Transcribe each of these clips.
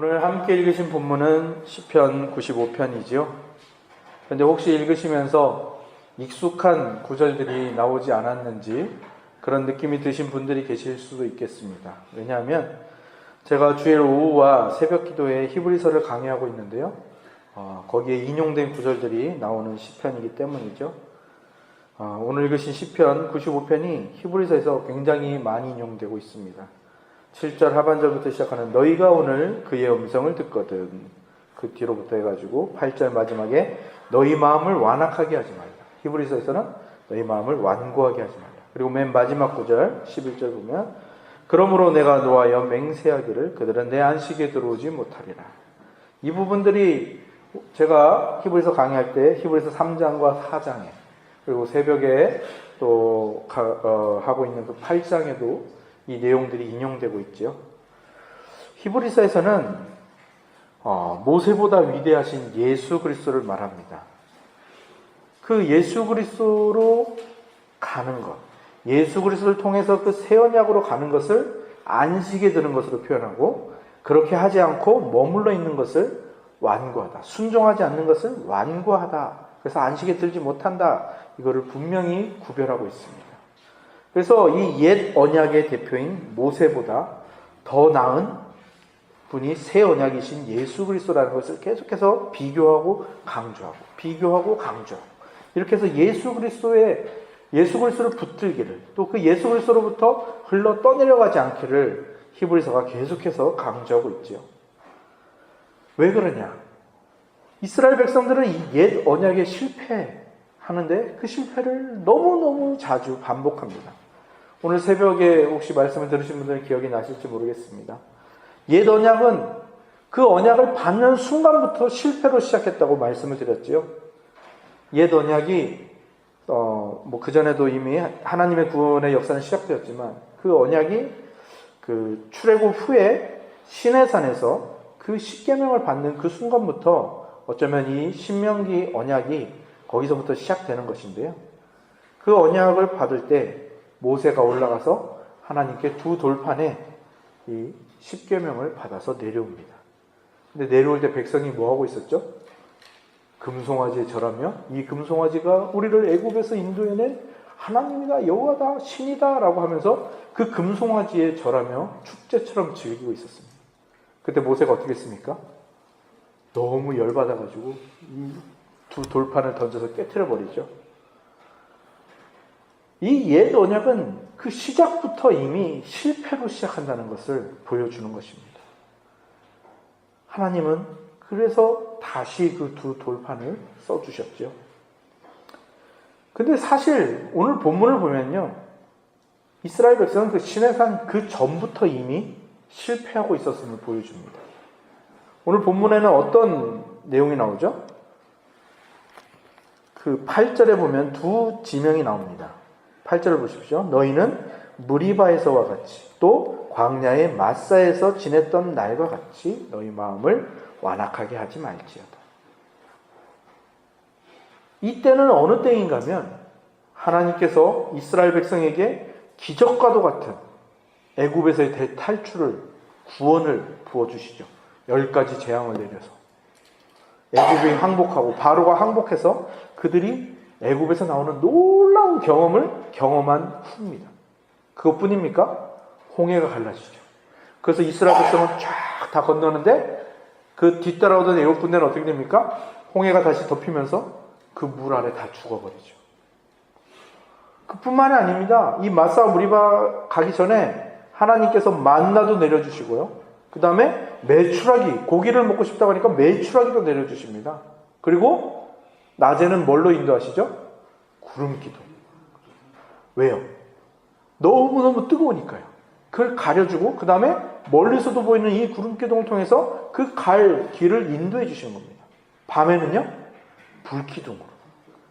오늘 함께 읽으신 본문은 시편 95편이지요. 그런데 혹시 읽으시면서 익숙한 구절들이 나오지 않았는지 그런 느낌이 드신 분들이 계실 수도 있겠습니다. 왜냐하면 제가 주일 오후와 새벽 기도에 히브리서를 강의하고 있는데요. 거기에 인용된 구절들이 나오는 시편이기 때문이죠. 오늘 읽으신 시편 95편이 히브리서에서 굉장히 많이 인용되고 있습니다. 7절 하반절부터 시작하는 너희가 오늘 그의 음성을 듣거든, 그 뒤로부터 해가지고 8절 마지막에 너희 마음을 완악하게 하지 말라. 히브리서에서는 너희 마음을 완고하게 하지 말라. 그리고 맨 마지막 구절 11절 보면 그러므로 내가 노하여 맹세하기를 그들은 내 안식에 들어오지 못하리라. 이 부분들이 제가 히브리서 강의할 때 히브리서 3장과 4장에 그리고 새벽에 또 하고 있는 그 8장에도 이 내용들이 인용되고 있죠. 히브리서에서는 모세보다 위대하신 예수 그리스도를 말합니다. 그 예수 그리스도로 가는 것, 예수 그리스도를 통해서 그 새 언약으로 가는 것을 안식에 드는 것으로 표현하고, 그렇게 하지 않고 머물러 있는 것을 완고하다, 순종하지 않는 것을 완고하다, 그래서 안식에 들지 못한다, 이거를 분명히 구별하고 있습니다. 그래서 이 옛 언약의 대표인 모세보다 더 나은 분이 새 언약이신 예수 그리스도라는 것을 계속해서 비교하고 강조하고 비교하고 강조하고, 이렇게 해서 예수 그리스도를 붙들기를, 또 그 예수 그리스도로부터 흘러 떠내려가지 않기를 히브리서가 계속해서 강조하고 있지요. 왜 그러냐? 이스라엘 백성들은 이 옛 언약에 실패하는데 그 실패를 너무너무 자주 반복합니다. 오늘 새벽에 혹시 말씀을 들으신 분들은 기억이 나실지 모르겠습니다. 옛 언약은 그 언약을 받는 순간부터 실패로 시작했다고 말씀을 드렸지요. 옛 언약이 그전에도 이미 하나님의 구원의 역사는 시작되었지만, 그 언약이 그 출애굽 후에 시내산에서 그 십계명을 받는 그 순간부터 어쩌면 이 신명기 언약이 거기서부터 시작되는 것인데요. 그 언약을 받을 때 모세가 올라가서 하나님께 두 돌판에 이 십계명을 받아서 내려옵니다. 근데 내려올 때 백성이 뭐하고 있었죠? 금송아지에 절하며 이 금송아지가 우리를 애굽에서 인도해낸 하나님이다, 여호와다, 신이다 라고 하면서 그 금송아지에 절하며 축제처럼 즐기고 있었습니다. 그때 모세가 어떻게 했습니까? 너무 열받아가지고 이 두 돌판을 던져서 깨트려 버리죠. 이 옛 언약은 그 시작부터 이미 실패로 시작한다는 것을 보여주는 것입니다. 하나님은 그래서 다시 그 두 돌판을 써주셨죠. 근데 사실 오늘 본문을 보면요, 이스라엘 백성은 그 시내산 그 전부터 이미 실패하고 있었음을 보여줍니다. 오늘 본문에는 어떤 내용이 나오죠? 그 8절에 보면 두 지명이 나옵니다. 8절을 보십시오. 너희는 무리바에서와 같이 또 광야의 마사에서 지냈던 날과 같이 너희 마음을 완악하게 하지 말지어다. 이때는 어느 때인가 하면 하나님께서 이스라엘 백성에게 기적과도 같은 애굽에서의 대탈출을, 구원을 부어주시죠. 10가지 재앙을 내려서 애굽이 항복하고 바로가 항복해서 그들이 애굽에서 나오는 놀라운 경험을 경험한 후입니다. 그것뿐입니까? 홍해가 갈라지죠. 그래서 이스라엘 백성은 쫙 다 건너는데 그 뒤따라오던 애굽 군대는 어떻게 됩니까? 홍해가 다시 덮이면서 그 물 아래 다 죽어버리죠. 그뿐만이 아닙니다. 이 마사와 무리바 가기 전에 하나님께서 만나도 내려주시고요. 그 다음에 메추라기, 고기를 먹고 싶다고 하니까 메추라기도 내려주십니다. 그리고 낮에는 뭘로 인도하시죠? 구름기둥. 왜요? 너무너무 뜨거우니까요. 그걸 가려주고 그 다음에 멀리서도 보이는 이 구름기둥을 통해서 그 갈 길을 인도해 주시는 겁니다. 밤에는요, 불기둥으로.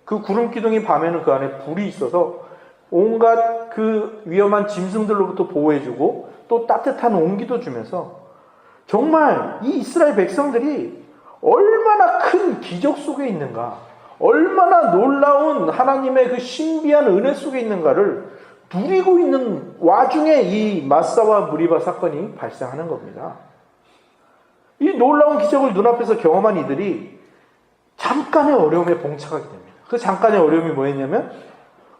그 구름기둥이 밤에는 그 안에 불이 있어서 온갖 그 위험한 짐승들로부터 보호해주고 또 따뜻한 온기도 주면서 정말 이 이스라엘 백성들이 얼마나 큰 기적 속에 있는가, 얼마나 놀라운 하나님의 그 신비한 은혜 속에 있는가를 누리고 있는 와중에 이 마사와 무리바 사건이 발생하는 겁니다. 이 놀라운 기적을 눈앞에서 경험한 이들이 잠깐의 어려움에 봉착하게 됩니다. 그 잠깐의 어려움이 뭐였냐면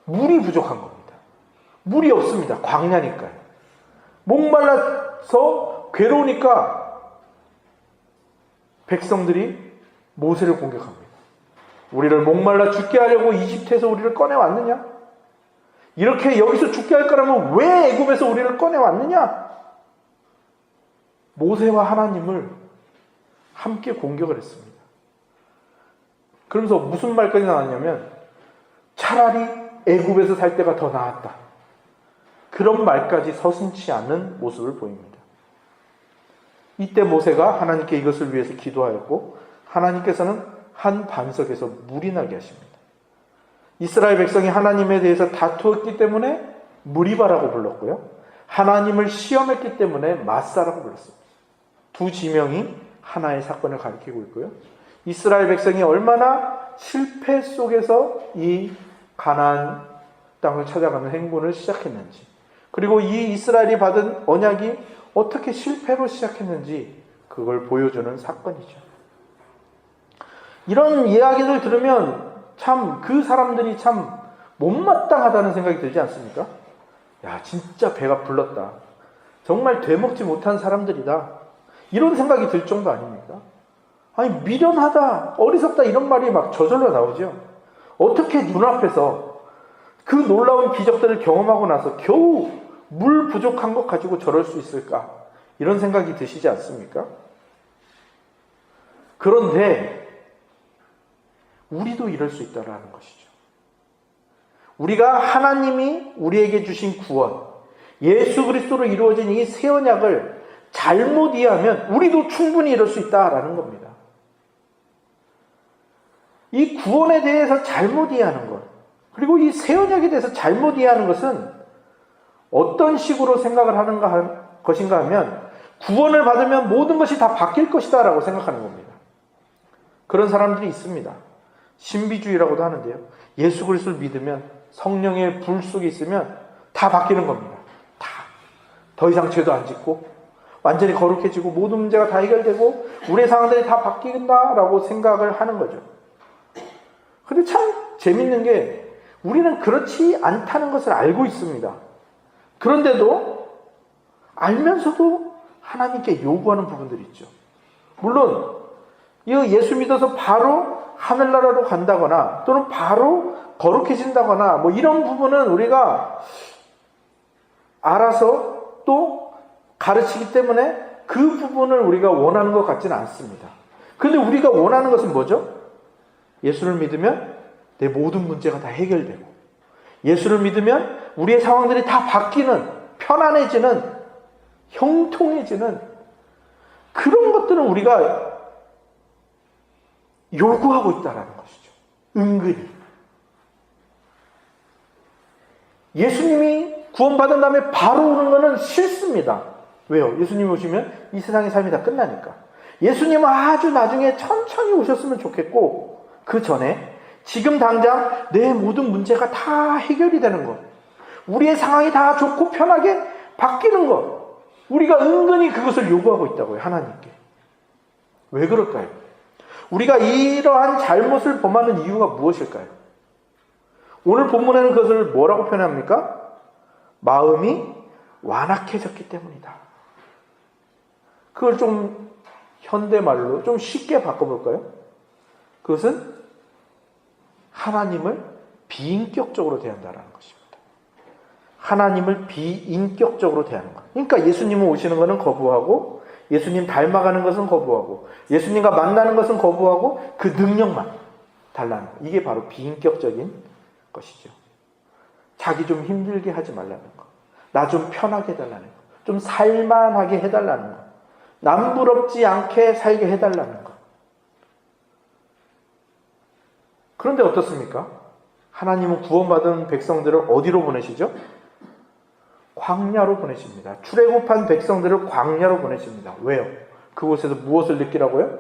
물이 부족한 겁니다. 물이 없습니다. 광야니까요. 목말라서 괴로우니까 백성들이 모세를 공격합니다. 우리를 목말라 죽게 하려고 이집트에서 우리를 꺼내왔느냐? 이렇게 여기서 죽게 할 거라면 왜 애굽에서 우리를 꺼내왔느냐? 모세와 하나님을 함께 공격을 했습니다. 그러면서 무슨 말까지 나왔냐면 차라리 애굽에서 살 때가 더 나았다. 그런 말까지 서슴지 않는 모습을 보입니다. 이때 모세가 하나님께 이것을 위해서 기도하였고 하나님께서는 한 반석에서 물이 나게 하십니다. 이스라엘 백성이 하나님에 대해서 다투었기 때문에 무리바라고 불렀고요. 하나님을 시험했기 때문에 마사라고 불렀습니다. 두 지명이 하나의 사건을 가리키고 있고요. 이스라엘 백성이 얼마나 실패 속에서 이 가나안 땅을 찾아가는 행군을 시작했는지, 그리고 이 이스라엘이 받은 언약이 어떻게 실패로 시작했는지 그걸 보여주는 사건이죠. 이런 이야기를 들으면 참 그 사람들이 참 못마땅하다는 생각이 들지 않습니까? 야, 진짜 배가 불렀다. 정말 되먹지 못한 사람들이다. 이런 생각이 들 정도 아닙니까? 아니, 미련하다, 어리석다 이런 말이 막 저절로 나오죠. 어떻게 눈앞에서 그 놀라운 기적들을 경험하고 나서 겨우 물 부족한 것 가지고 저럴 수 있을까? 이런 생각이 드시지 않습니까? 그런데 우리도 이럴 수 있다는 것이죠. 우리가 하나님이 우리에게 주신 구원, 예수 그리스도로 이루어진 이 새 언약을 잘못 이해하면 우리도 충분히 이럴 수 있다라는 겁니다. 이 구원에 대해서 잘못 이해하는 것, 그리고 이 새 언약에 대해서 잘못 이해하는 것은 어떤 식으로 생각을 하는 것인가 하면 구원을 받으면 모든 것이 다 바뀔 것이다 라고 생각하는 겁니다. 그런 사람들이 있습니다. 신비주의라고도 하는데요. 예수 그리스도를 믿으면 성령의 불 속에 있으면 다 바뀌는 겁니다. 다. 더 이상 죄도 안 짓고 완전히 거룩해지고 모든 문제가 다 해결되고 우리의 상황들이 다 바뀐다라고 생각을 하는 거죠. 그런데 참 재밌는 게 우리는 그렇지 않다는 것을 알고 있습니다. 그런데도 알면서도 하나님께 요구하는 부분들이 있죠. 물론 예수 믿어서 바로 하늘나라로 간다거나 또는 바로 거룩해진다거나 뭐 이런 부분은 우리가 알아서 또 가르치기 때문에 그 부분을 우리가 원하는 것 같지는 않습니다. 그런데 우리가 원하는 것은 뭐죠? 예수를 믿으면 내 모든 문제가 다 해결되고 예수를 믿으면 우리의 상황들이 다 바뀌는, 편안해지는, 형통해지는 그런 것들은 우리가 요구하고 있다는 것이죠. 은근히. 예수님이 구원받은 다음에 바로 오는 것은 싫습니다. 왜요? 예수님이 오시면 이 세상의 삶이 다 끝나니까. 예수님은 아주 나중에 천천히 오셨으면 좋겠고 그 전에 지금 당장 내 모든 문제가 다 해결이 되는 것, 우리의 상황이 다 좋고 편하게 바뀌는 것, 우리가 은근히 그것을 요구하고 있다고요. 하나님께. 왜 그럴까요? 우리가 이러한 잘못을 범하는 이유가 무엇일까요? 오늘 본문에는 그것을 뭐라고 표현합니까? 마음이 완악해졌기 때문이다. 그걸 좀 현대말로 좀 쉽게 바꿔볼까요? 그것은 하나님을 비인격적으로 대한다는 것입니다. 하나님을 비인격적으로 대하는 것. 그러니까 예수님은 오시는 것은 거부하고 예수님 닮아가는 것은 거부하고 예수님과 만나는 것은 거부하고 그 능력만 달라는 것. 이게 바로 비인격적인 것이죠. 자기 좀 힘들게 하지 말라는 것. 나 좀 편하게 해달라는 것. 좀 살만하게 해달라는 것. 남 부럽지 않게 살게 해달라는 것. 그런데 어떻습니까? 하나님은 구원받은 백성들을 어디로 보내시죠? 광야로 보내십니다. 출애굽한 백성들을 광야로 보내십니다. 왜요? 그곳에서 무엇을 느끼라고요?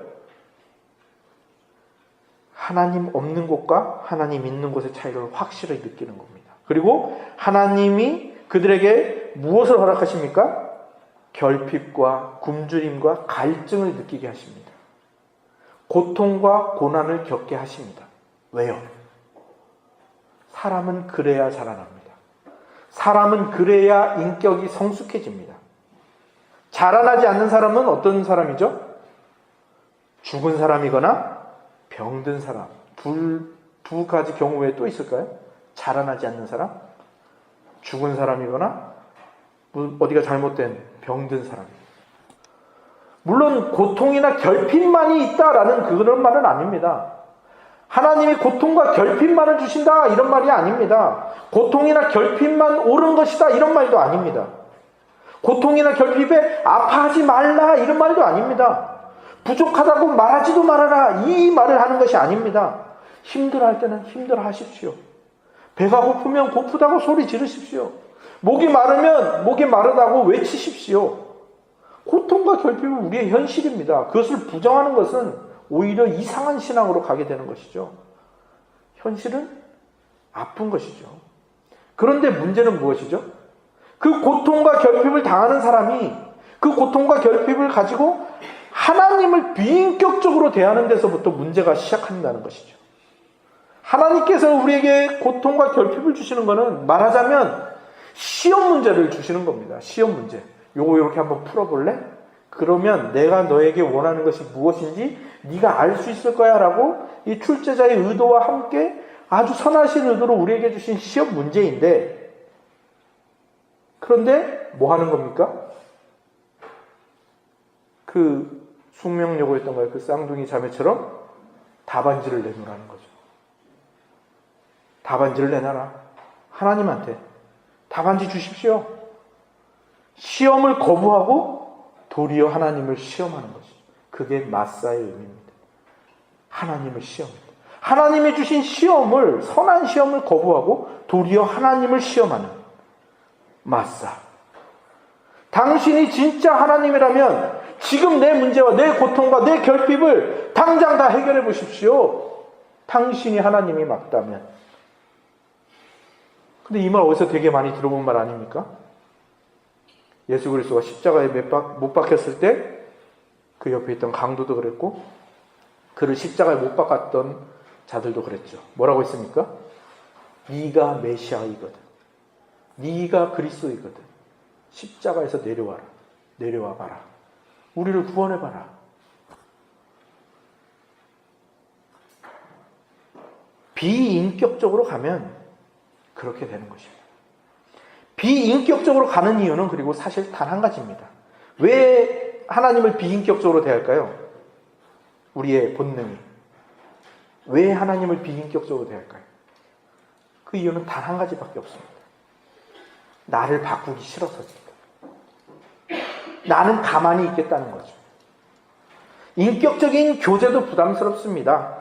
하나님 없는 곳과 하나님 있는 곳의 차이를 확실히 느끼는 겁니다. 그리고 하나님이 그들에게 무엇을 허락하십니까? 결핍과 굶주림과 갈증을 느끼게 하십니다. 고통과 고난을 겪게 하십니다. 왜요? 사람은 그래야 자라납니다. 사람은 그래야 인격이 성숙해집니다. 자라나지 않는 사람은 어떤 사람이죠? 죽은 사람이거나 병든 사람. 두 가지 경우 외에 또 있을까요? 자라나지 않는 사람, 죽은 사람이거나 어디가 잘못된 병든 사람. 물론 고통이나 결핍만이 있다라는 그런 말은 아닙니다. 하나님이 고통과 결핍만을 주신다 이런 말이 아닙니다. 고통이나 결핍만 옳은 것이다 이런 말도 아닙니다. 고통이나 결핍에 아파하지 말라 이런 말도 아닙니다. 부족하다고 말하지도 말아라 이 말을 하는 것이 아닙니다. 힘들어할 때는 힘들어 하십시오. 배가 고프면 고프다고 소리 지르십시오. 목이 마르면 목이 마르다고 외치십시오. 고통과 결핍은 우리의 현실입니다. 그것을 부정하는 것은 오히려 이상한 신앙으로 가게 되는 것이죠. 현실은 아픈 것이죠. 그런데 문제는 무엇이죠? 그 고통과 결핍을 당하는 사람이 그 고통과 결핍을 가지고 하나님을 비인격적으로 대하는 데서부터 문제가 시작한다는 것이죠. 하나님께서 우리에게 고통과 결핍을 주시는 것은 말하자면 시험 문제를 주시는 겁니다. 시험 문제. 요거 이렇게 한번 풀어볼래? 그러면 내가 너에게 원하는 것이 무엇인지 네가 알 수 있을 거야 라고 이 출제자의 의도와 함께 아주 선하신 의도로 우리에게 주신 시험 문제인데, 그런데 뭐 하는 겁니까? 그 숙명여고였던가요? 그 쌍둥이 자매처럼 답안지를 내놓으라는 거죠. 답안지를 내놔라. 하나님한테 답안지 주십시오. 시험을 거부하고 도리어 하나님을 시험하는 것이죠. 그게 마사의 의미입니다. 하나님을 시험합니다. 하나님이 주신 시험을, 선한 시험을 거부하고 도리어 하나님을 시험하는 마사. 당신이 진짜 하나님이라면 지금 내 문제와 내 고통과 내 결핍을 당장 다 해결해 보십시오. 당신이 하나님이 맞다면. 근데 이 말 어디서 되게 많이 들어본 말 아닙니까? 예수 그리스도가 십자가에 못 박혔을 때 그 옆에 있던 강도도 그랬고 그를 십자가에 못 박았던 자들도 그랬죠. 뭐라고 했습니까? 네가 메시아이거든. 네가 그리스도이거든. 십자가에서 내려와라. 내려와 봐라. 우리를 구원해 봐라. 비인격적으로 가면 그렇게 되는 것입니다. 비인격적으로 가는 이유는 그리고 사실 단 한 가지입니다. 왜 하나님을 비인격적으로 대할까요? 우리의 본능이. 왜 하나님을 비인격적으로 대할까요? 그 이유는 단 한 가지밖에 없습니다. 나를 바꾸기 싫어서입니다. 나는 가만히 있겠다는 거죠. 인격적인 교제도 부담스럽습니다.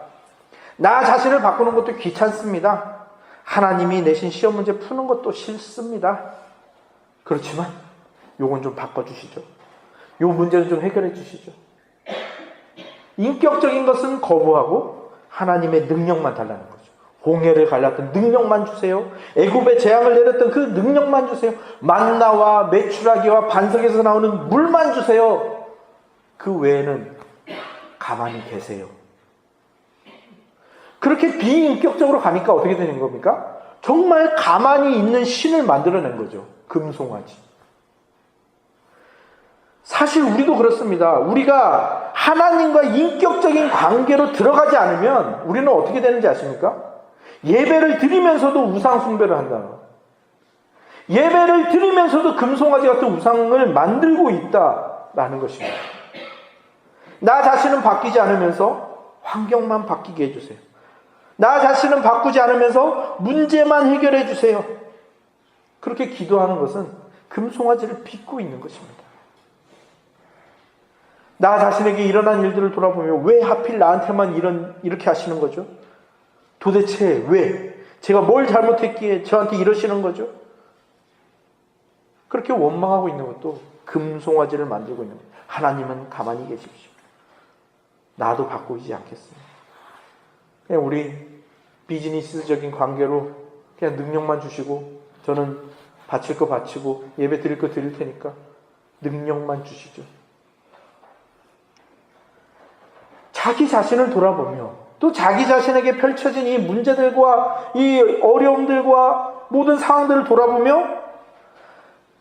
나 자신을 바꾸는 것도 귀찮습니다. 하나님이 내신 시험 문제 푸는 것도 싫습니다. 그렇지만 요건 좀 바꿔주시죠. 요 문제는 좀 해결해 주시죠. 인격적인 것은 거부하고 하나님의 능력만 달라는 거죠. 홍해를 갈랐던 능력만 주세요. 애굽에 재앙을 내렸던 그 능력만 주세요. 만나와 메추라기와 반석에서 나오는 물만 주세요. 그 외에는 가만히 계세요. 그렇게 비인격적으로 가니까 어떻게 되는 겁니까? 정말 가만히 있는 신을 만들어낸 거죠. 금송아지. 사실 우리도 그렇습니다. 우리가 하나님과 인격적인 관계로 들어가지 않으면 우리는 어떻게 되는지 아십니까? 예배를 드리면서도 우상 숭배를 한다. 예배를 드리면서도 금송아지 같은 우상을 만들고 있다라는 것입니다. 나 자신은 바뀌지 않으면서 환경만 바뀌게 해주세요. 나 자신은 바꾸지 않으면서 문제만 해결해 주세요. 그렇게 기도하는 것은 금송아지를 빚고 있는 것입니다. 나 자신에게 일어난 일들을 돌아보며 왜 하필 나한테만 이렇게 하시는 거죠? 도대체 왜? 제가 뭘 잘못했기에 저한테 이러시는 거죠? 그렇게 원망하고 있는 것도 금송아지를 만들고 있는 거예요. 하나님은 가만히 계십시오. 나도 바꾸지 않겠습니다. 그냥 우리 비즈니스적인 관계로 그냥 능력만 주시고 저는 바칠 거 바치고 예배 드릴 거 드릴 테니까 능력만 주시죠. 자기 자신을 돌아보며 또 자기 자신에게 펼쳐진 이 문제들과 이 어려움들과 모든 상황들을 돌아보며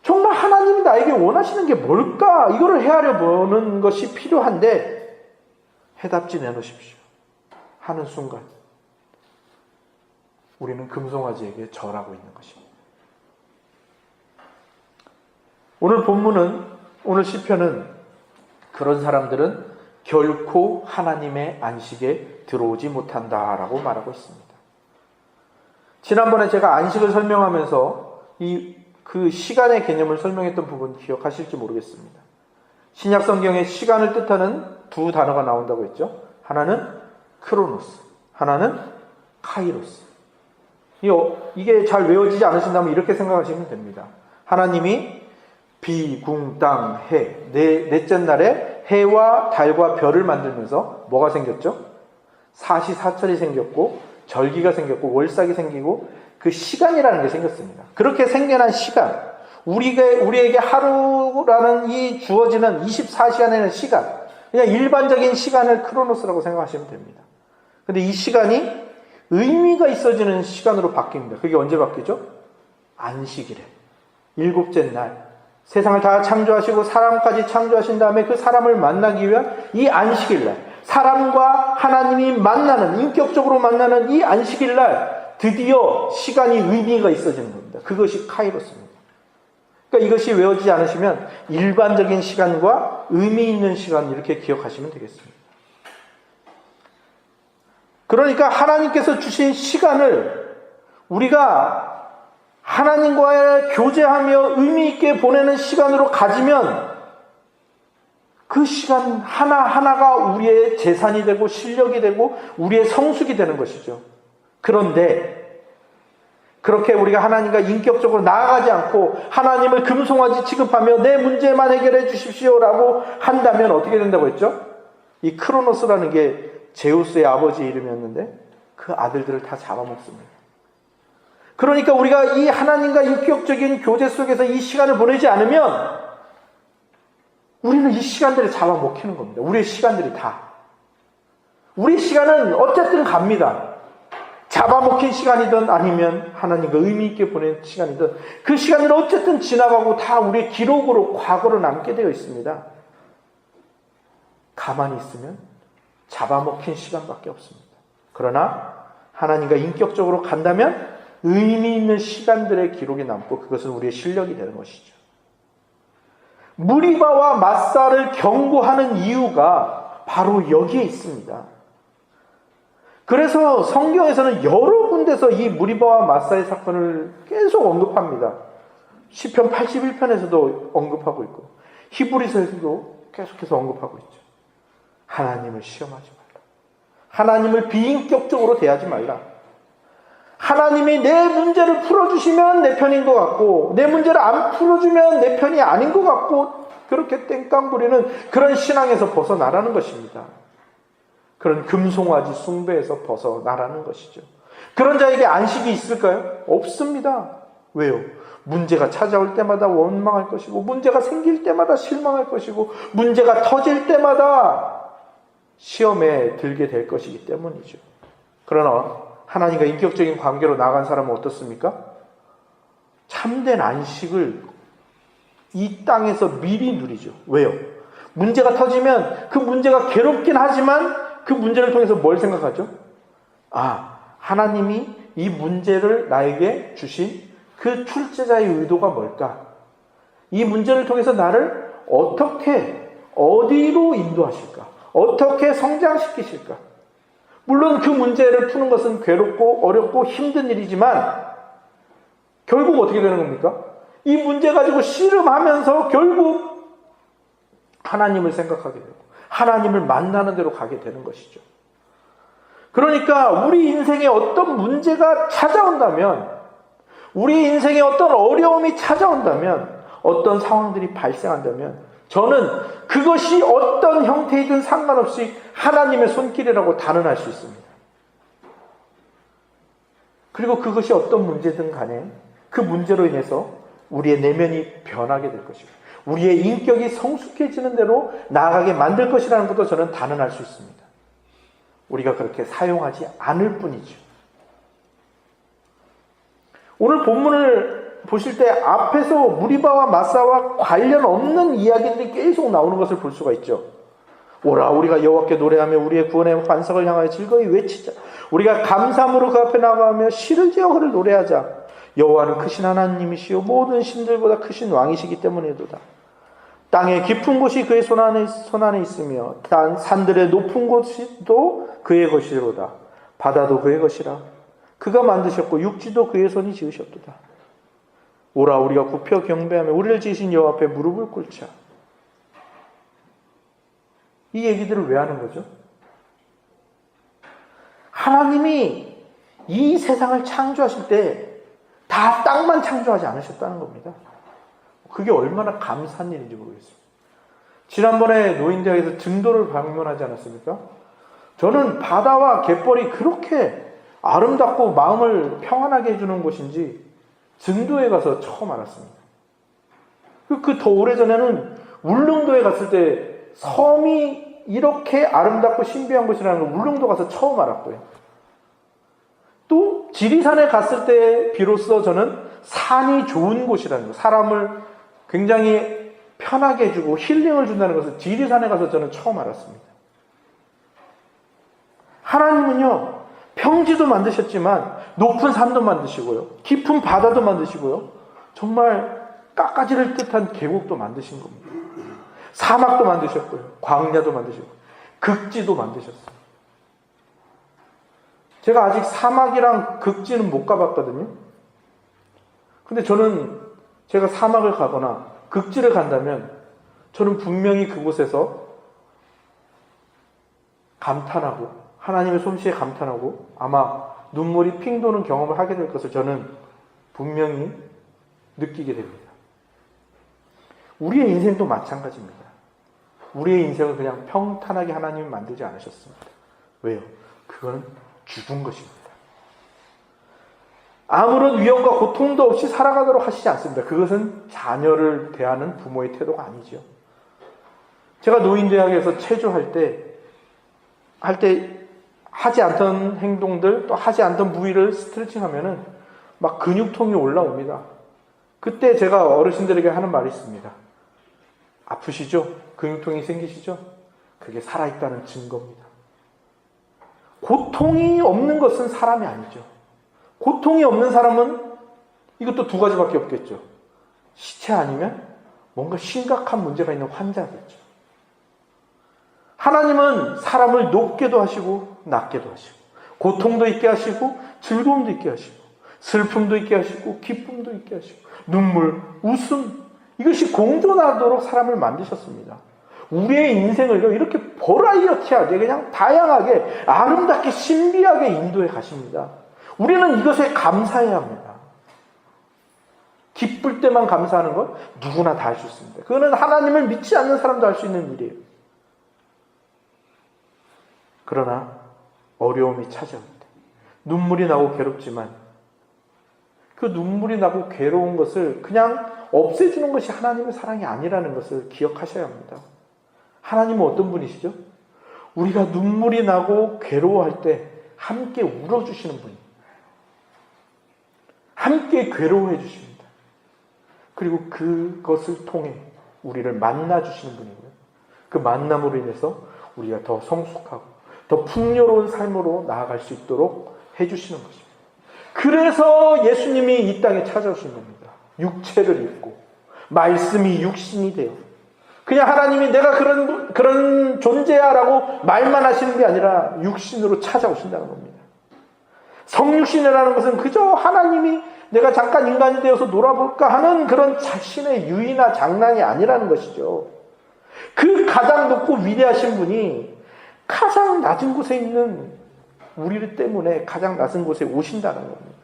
정말 하나님이 나에게 원하시는 게 뭘까? 이거를 헤아려 보는 것이 필요한데 해답지 내놓으십시오 하는 순간 우리는 금송아지에게 절하고 있는 것입니다. 오늘 본문은, 오늘 시편은 그런 사람들은 결코 하나님의 안식에 들어오지 못한다라고 말하고 있습니다. 지난번에 제가 안식을 설명하면서 그 시간의 개념을 설명했던 부분 기억하실지 모르겠습니다. 신약 성경에 시간을 뜻하는 두 단어가 나온다고 했죠. 하나는 크로노스, 하나는 카이로스. 이게 잘 외워지지 않으신다면 이렇게 생각하시면 됩니다. 하나님이 비, 궁, 땅, 해, 넷째 날에 해와 달과 별을 만들면서 뭐가 생겼죠? 사시사철이 생겼고 절기가 생겼고 월삭이 생기고 그 시간이라는 게 생겼습니다. 그렇게 생겨난 시간, 우리에게 하루라는 이 주어지는 24시간에는 시간, 그냥 일반적인 시간을 크로노스라고 생각하시면 됩니다. 근데 이 시간이 의미가 있어지는 시간으로 바뀝니다. 그게 언제 바뀌죠? 안식일에, 일곱째 날 세상을 다 창조하시고 사람까지 창조하신 다음에 그 사람을 만나기 위한 이 안식일날, 사람과 하나님이 만나는, 인격적으로 만나는 이 안식일날 드디어 시간이 의미가 있어지는 겁니다. 그것이 카이로스입니다. 그러니까 이것이 외워지지 않으시면 일반적인 시간과 의미 있는 시간 이렇게 기억하시면 되겠습니다. 그러니까 하나님께서 주신 시간을 우리가 하나님과의 교제하며 의미 있게 보내는 시간으로 가지면 그 시간 하나하나가 우리의 재산이 되고 실력이 되고 우리의 성숙이 되는 것이죠. 그런데 그렇게 우리가 하나님과 인격적으로 나아가지 않고 하나님을 금송아지 취급하며 내 문제만 해결해 주십시오라고 한다면 어떻게 된다고 했죠? 이 크로노스라는 게 제우스의 아버지 이름이었는데 그 아들들을 다 잡아먹습니다. 그러니까 우리가 이 하나님과 인격적인 교제 속에서 이 시간을 보내지 않으면 우리는 이 시간들을 잡아먹히는 겁니다. 우리의 시간들이 다. 우리의 시간은 어쨌든 갑니다. 잡아먹힌 시간이든 아니면 하나님과 의미 있게 보낸 시간이든 그 시간은 어쨌든 지나가고 다 우리의 기록으로 과거로 남게 되어 있습니다. 가만히 있으면 잡아먹힌 시간밖에 없습니다. 그러나 하나님과 인격적으로 간다면 의미 있는 시간들의 기록이 남고 그것은 우리의 실력이 되는 것이죠. 무리바와 마사를 경고하는 이유가 바로 여기에 있습니다. 그래서 성경에서는 여러 군데서 이 무리바와 마사의 사건을 계속 언급합니다. 시편 81편에서도 언급하고 있고 히브리서에서도 계속해서 언급하고 있죠. 하나님을 시험하지 말라. 하나님을 비인격적으로 대하지 말라. 하나님이 내 문제를 풀어주시면 내 편인 것 같고 내 문제를 안 풀어주면 내 편이 아닌 것 같고 그렇게 땡깡 부리는 그런 신앙에서 벗어나라는 것입니다. 그런 금송아지 숭배에서 벗어나라는 것이죠. 그런 자에게 안식이 있을까요? 없습니다. 왜요? 문제가 찾아올 때마다 원망할 것이고 문제가 생길 때마다 실망할 것이고 문제가 터질 때마다 시험에 들게 될 것이기 때문이죠. 그러나 하나님과 인격적인 관계로 나간 사람은 어떻습니까? 참된 안식을 이 땅에서 미리 누리죠. 왜요? 문제가 터지면 그 문제가 괴롭긴 하지만 그 문제를 통해서 뭘 생각하죠? 하나님이 이 문제를 나에게 주신 그 출제자의 의도가 뭘까? 이 문제를 통해서 나를 어떻게, 어디로 인도하실까? 어떻게 성장시키실까? 물론 그 문제를 푸는 것은 괴롭고 어렵고 힘든 일이지만 결국 어떻게 되는 겁니까? 이 문제 가지고 씨름하면서 결국 하나님을 생각하게 되고 하나님을 만나는 대로 가게 되는 것이죠. 그러니까 우리 인생에 어떤 문제가 찾아온다면, 우리 인생에 어떤 어려움이 찾아온다면, 어떤 상황들이 발생한다면 저는 그것이 어떤 형태이든 상관없이 하나님의 손길이라고 단언할 수 있습니다. 그리고 그것이 어떤 문제든 간에 그 문제로 인해서 우리의 내면이 변하게 될 것이고 우리의 인격이 성숙해지는 대로 나아가게 만들 것이라는 것도 저는 단언할 수 있습니다. 우리가 그렇게 사용하지 않을 뿐이죠. 오늘 본문을 보실 때 앞에서 무리바와 마사와 관련 없는 이야기들이 계속 나오는 것을 볼 수가 있죠. 오라 우리가 여호와께 노래하며 우리의 구원의 환상을 향하여 즐거이 외치자. 우리가 감사함으로 그 앞에 나가며 시를 지어 그를 노래하자. 여호와는 크신 하나님이시요 모든 신들보다 크신 왕이시기 때문이도다. 땅의 깊은 곳이 그의 손 안에 있으며 산들의 높은 곳도 그의 것이로다. 바다도 그의 것이라. 그가 만드셨고 육지도 그의 손이 지으셨도다. 오라 우리가 굽혀 경배하며 우리를 지으신 여호와 앞에 무릎을 꿇자. 이 얘기들을 왜 하는 거죠? 하나님이 이 세상을 창조하실 때 다 땅만 창조하지 않으셨다는 겁니다. 그게 얼마나 감사한 일인지 모르겠어요. 지난번에 노인대학에서 증도를 방문하지 않았습니까? 저는 바다와 갯벌이 그렇게 아름답고 마음을 평안하게 해주는 곳인지 증도에 가서 처음 알았습니다. 그 더 오래전에는 울릉도에 갔을 때 섬이 이렇게 아름답고 신비한 곳이라는 걸 울릉도 가서 처음 알았고요. 또 지리산에 갔을 때 비로소 저는 산이 좋은 곳이라는 거, 사람을 굉장히 편하게 해주고 힐링을 준다는 것을 지리산에 가서 저는 처음 알았습니다. 하나님은요, 평지도 만드셨지만 높은 산도 만드시고요, 깊은 바다도 만드시고요, 정말 깎아지를 듯한 계곡도 만드신 겁니다. 사막도 만드셨고요, 광야도 만드시고 극지도 만드셨어요. 제가 아직 사막이랑 극지는 못 가봤거든요. 근데 저는 제가 사막을 가거나 극지를 간다면 저는 분명히 그곳에서 감탄하고 하나님의 솜씨에 감탄하고 아마 눈물이 핑 도는 경험을 하게 될 것을 저는 분명히 느끼게 됩니다. 우리의 인생도 마찬가지입니다. 우리의 인생을 그냥 평탄하게 하나님이 만들지 않으셨습니다. 왜요? 그거는 죽은 것입니다. 아무런 위험과 고통도 없이 살아가도록 하시지 않습니다. 그것은 자녀를 대하는 부모의 태도가 아니죠. 제가 노인대학에서 체조할 때 하지 않던 행동들, 또 하지 않던 부위를 스트레칭 하면은 막 근육통이 올라옵니다. 그때 제가 어르신들에게 하는 말이 있습니다. 아프시죠? 근육통이 생기시죠? 그게 살아있다는 증거입니다. 고통이 없는 것은 사람이 아니죠. 고통이 없는 사람은 이것도 두 가지밖에 없겠죠. 시체 아니면 뭔가 심각한 문제가 있는 환자겠죠. 하나님은 사람을 높게도 하시고 낮게도 하시고 고통도 있게 하시고 즐거움도 있게 하시고 슬픔도 있게 하시고 기쁨도 있게 하시고 눈물, 웃음 이것이 공존하도록 사람을 만드셨습니다. 우리의 인생을 이렇게 버라이어티하게 그냥 다양하게 아름답게 신비하게 인도해 가십니다. 우리는 이것에 감사해야 합니다. 기쁠 때만 감사하는 건 누구나 다 할 수 있습니다. 그거는 하나님을 믿지 않는 사람도 할 수 있는 일이에요. 그러나 어려움이 찾아올 때 눈물이 나고 괴롭지만 그 눈물이 나고 괴로운 것을 그냥 없애주는 것이 하나님의 사랑이 아니라는 것을 기억하셔야 합니다. 하나님은 어떤 분이시죠? 우리가 눈물이 나고 괴로워할 때 함께 울어주시는 분입니다. 함께 괴로워해 주십니다. 그리고 그것을 통해 우리를 만나주시는 분이고요. 그 만남으로 인해서 우리가 더 성숙하고 더 풍요로운 삶으로 나아갈 수 있도록 해주시는 것입니다. 그래서 예수님이 이 땅에 찾아오신 겁니다. 육체를 입고 말씀이 육신이 되어 그냥 하나님이 내가 그런 존재야 라고 말만 하시는 게 아니라 육신으로 찾아오신다는 겁니다. 성육신이라는 것은 그저 하나님이 내가 잠깐 인간이 되어서 놀아볼까 하는 그런 자신의 유의나 장난이 아니라는 것이죠. 그 가장 높고 위대하신 분이 가장 낮은 곳에 있는 우리를 때문에 가장 낮은 곳에 오신다는 겁니다.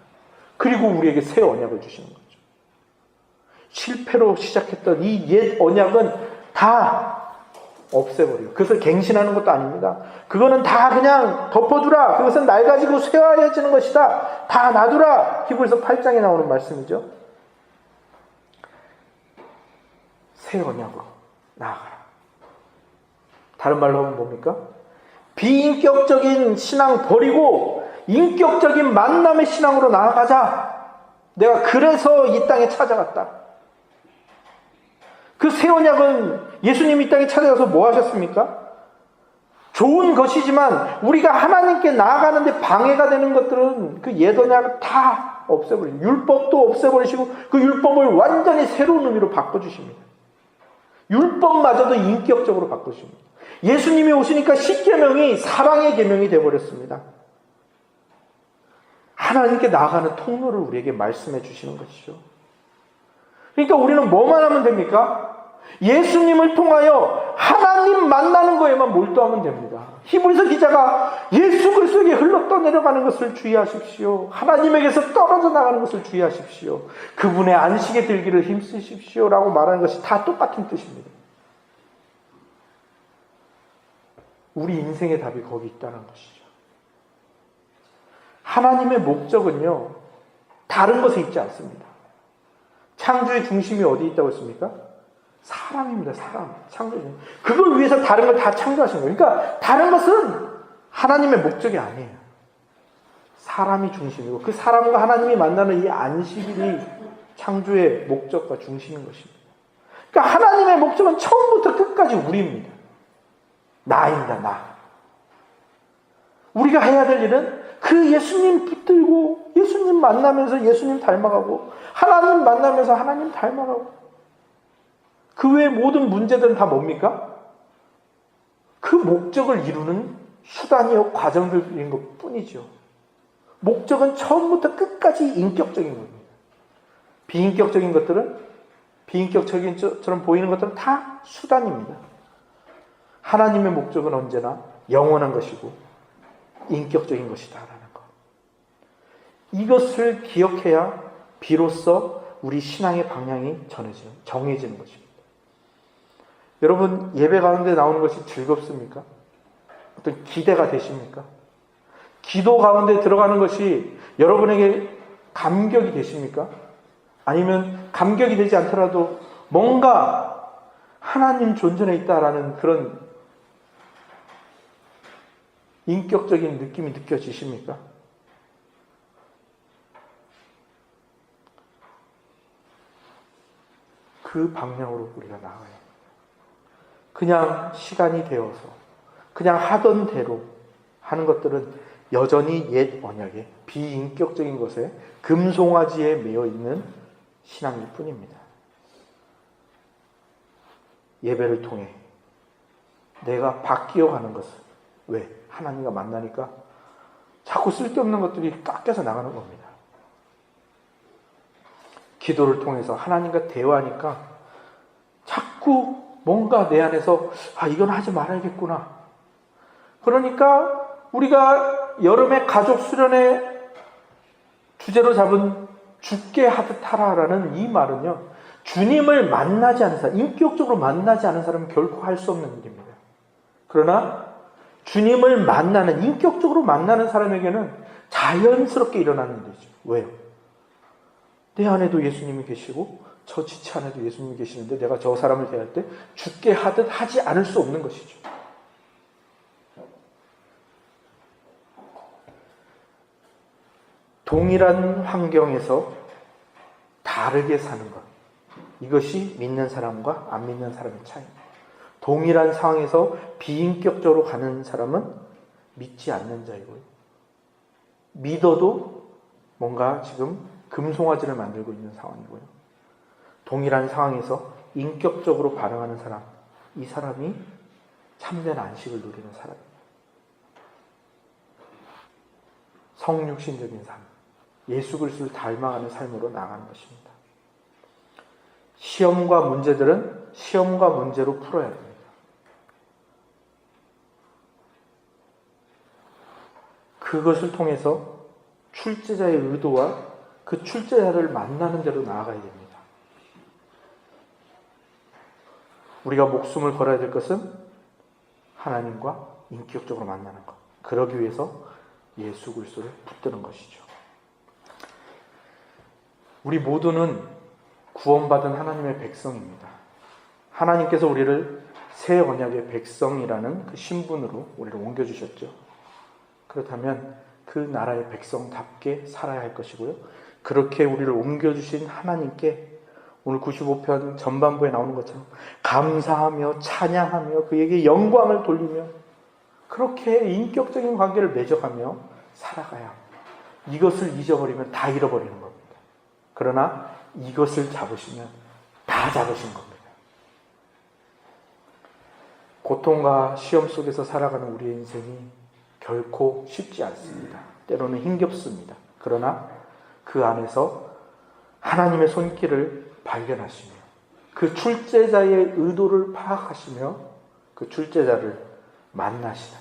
그리고 우리에게 새 언약을 주시는 거죠. 실패로 시작했던 이 옛 언약은 다 없애버려요. 그것을 갱신하는 것도 아닙니다. 그거는 다 그냥 덮어두라. 그것은 낡아지고 쇠화해지는 것이다. 다 놔두라. 히브리서 8장에 나오는 말씀이죠. 새 언약으로 나아가라. 다른 말로 하면 뭡니까? 비인격적인 신앙 버리고 인격적인 만남의 신앙으로 나아가자. 내가 그래서 이 땅에 찾아갔다. 그 새 언약은 예수님이 이 땅에 찾아가서 뭐 하셨습니까? 좋은 것이지만 우리가 하나님께 나아가는데 방해가 되는 것들은 그 옛 언약을 다 없애버리고 율법도 없애버리시고 그 율법을 완전히 새로운 의미로 바꿔주십니다. 율법마저도 인격적으로 바꾸십니다. 예수님이 오시니까 십계명이 사랑의 계명이 되어버렸습니다. 하나님께 나아가는 통로를 우리에게 말씀해 주시는 것이죠. 그러니까 우리는 뭐만 하면 됩니까? 예수님을 통하여 하나님 만나는 거에만 몰두하면 됩니다. 히브리서 기자가 예수 그리스도에게 흘러 떠내려가는 것을 주의하십시오. 하나님에게서 떨어져 나가는 것을 주의하십시오. 그분의 안식에 들기를 힘쓰십시오 라고 말하는 것이 다 똑같은 뜻입니다. 우리 인생의 답이 거기 있다는 것이죠. 하나님의 목적은요, 다른 것에 있지 않습니다. 창조의 중심이 어디 있다고 했습니까? 사람입니다. 사람. 창조의 중심. 그걸 위해서 다른 걸 다 창조하신 거예요. 그러니까 다른 것은 하나님의 목적이 아니에요. 사람이 중심이고 그 사람과 하나님이 만나는 이 안식일이 창조의 목적과 중심인 것입니다. 그러니까 하나님의 목적은 처음부터 끝까지 우리입니다. 나입니다. 나. 우리가 해야 될 일은 그 예수님 붙들고 예수님 만나면서 예수님 닮아가고 하나님 만나면서 하나님 닮아가고 그 외의 모든 문제들은 다 뭡니까? 그 목적을 이루는 수단이요 과정들인 것 뿐이죠. 목적은 처음부터 끝까지 인격적인 겁니다. 비인격적인 것들은 비인격적인처럼 보이는 것들은 다 수단입니다. 하나님의 목적은 언제나 영원한 것이고 인격적인 것이다라는 것. 이것을 기억해야 비로소 우리 신앙의 방향이 정해지는 것입니다. 여러분 예배 가운데 나오는 것이 즐겁습니까? 어떤 기대가 되십니까? 기도 가운데 들어가는 것이 여러분에게 감격이 되십니까? 아니면 감격이 되지 않더라도 뭔가 하나님 존전에 있다라는 그런 인격적인 느낌이 느껴지십니까? 그 방향으로 우리가 나아가야 합니다. 그냥 시간이 되어서 그냥 하던 대로 하는 것들은 여전히 옛 언약의 비인격적인 것에 금송아지에 매여 있는 신앙일 뿐입니다. 예배를 통해 내가 바뀌어 가는 것은 왜? 하나님과 만나니까 자꾸 쓸데없는 것들이 깎여서 나가는 겁니다. 기도를 통해서 하나님과 대화하니까 자꾸 뭔가 내 안에서 이건 하지 말아야겠구나. 그러니까 우리가 여름에 가족 수련회 주제로 잡은 죽게 하듯 하라라는 이 말은요. 주님을 만나지 않은 사람, 인격적으로 만나지 않은 사람은 결코 할 수 없는 일입니다. 그러나 주님을 만나는, 인격적으로 만나는 사람에게는 자연스럽게 일어나는 일이죠. 왜요? 내 안에도 예수님이 계시고 저 지체 안에도 예수님이 계시는데 내가 저 사람을 대할 때 죽게 하듯 하지 않을 수 없는 것이죠. 동일한 환경에서 다르게 사는 것. 이것이 믿는 사람과 안 믿는 사람의 차이입니다. 동일한 상황에서 비인격적으로 가는 사람은 믿지 않는 자이고요. 믿어도 뭔가 지금 금송아지를 만들고 있는 상황이고요. 동일한 상황에서 인격적으로 반응하는 사람, 이 사람이 참된 안식을 누리는 사람입니다. 성육신적인 삶, 예수 그리스도를 닮아가는 삶으로 나가는 것입니다. 시험과 문제들은 시험과 문제로 풀어야 됩니다. 그것을 통해서 출제자의 의도와 그 출제자를 만나는 대로 나아가야 됩니다. 우리가 목숨을 걸어야 될 것은 하나님과 인격적으로 만나는 것. 그러기 위해서 예수 그리스도를 붙드는 것이죠. 우리 모두는 구원받은 하나님의 백성입니다. 하나님께서 우리를 새 언약의 백성이라는 그 신분으로 우리를 옮겨주셨죠. 그렇다면 그 나라의 백성답게 살아야 할 것이고요. 그렇게 우리를 옮겨주신 하나님께 오늘 95편 전반부에 나오는 것처럼 감사하며 찬양하며 그에게 영광을 돌리며 그렇게 인격적인 관계를 맺어가며 살아가야 합니다. 이것을 잊어버리면 다 잃어버리는 겁니다. 그러나 이것을 잡으시면 다 잡으신 겁니다. 고통과 시험 속에서 살아가는 우리의 인생이 결코 쉽지 않습니다. 때로는 힘겹습니다. 그러나 그 안에서 하나님의 손길을 발견하시며 그 출제자의 의도를 파악하시며 그 출제자를 만나시다.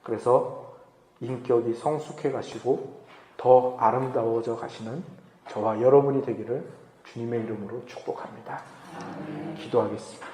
그래서 인격이 성숙해 가시고 더 아름다워져 가시는 저와 여러분이 되기를 주님의 이름으로 축복합니다. 기도하겠습니다.